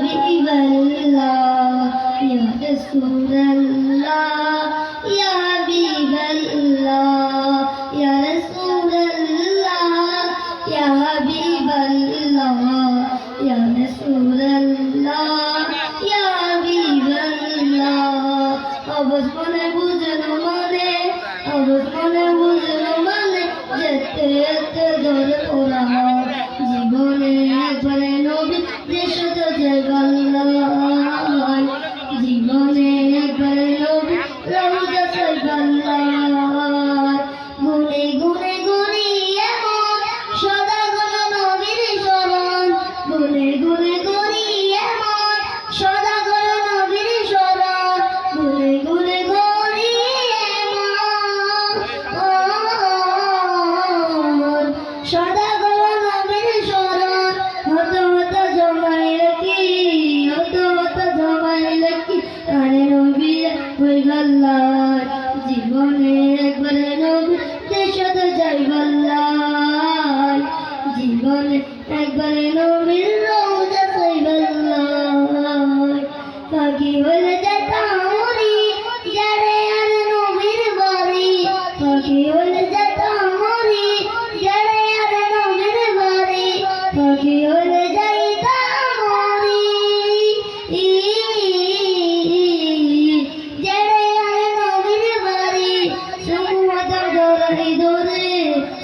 حبيب الله يا رسول الله يا حبيب الله يا رسول الله يا حبيب الله يا رسول الله يا حبيب الله অবশ মনে বুঝলো মানে অবশ মনে বুঝলো মানে যেতে যেতে ধরে ওরা জীবনে একবারে নবী দেশ তো জয়গাল্লাহ জীবনে একবারে নবী রওজা সাইবাল্লাহ গুনে গুনে গুনি এমন সদা গণ নবীর শরণ গুনে গুনে গুনি এমন সদা গণ নবীর শরণ গুনে গুনে গুনি এমন সদা গণ নবীর শরণ হত হত জমাই রাখি হত হত জমাই রাখি আরে নবী হইবাল্লাহ জীবনে একবারে নবী দেশ তো যাইবাল্লাহ জীবনে একবারে নবীর রওজা সাইবাল্লাহ পাখি হলে যেতাম মরি যারে আর নবীর বাড়ি পাখি হলে যেতাম মরি যারে আর নবীর বাড়ি পাখি হলে যাইতাম মরি যারে আর নবীর বাড়ি সমুদ্র ধরে ধরে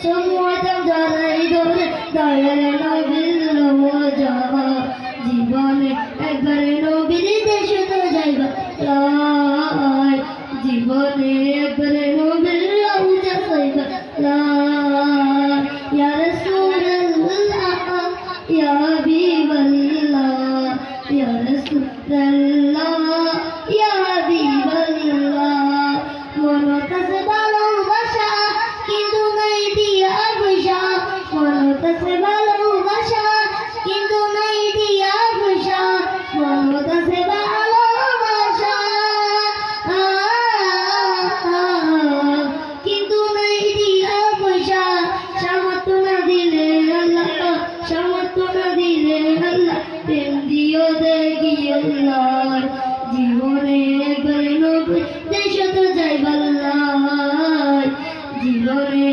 সমুদ্র ধরে ধরে দয়ার নবীর রওজা জীবনে একবারে নবীর দেশ তো যাইবা জীবনে একবারে নবীর রওজা সাইবা ইয়া রাসূলুল্লাহ ইয়া হাবিবাল্লাহ ইয়া রাসূলুল্লাহ ইয়া হাবিবাল্লাহ মনত আছে ভালোবাসা কিন্তু নাই দিয়া পয়সা মনত আছে ভালোবাসা কিন্তু নাই দিয়া পয়সা মনত আছে ভালোবাসা কিন্তু নাই দিয়া পয়সা সামর্থ্য না দিলে আল্লাহ সামর্থ্য না দিলে আল্লাহ প্রেম দিও দেখি আল্লাহ জীবনে একবারে নবী দেশ তো যাইবাল্লাহ জীবনে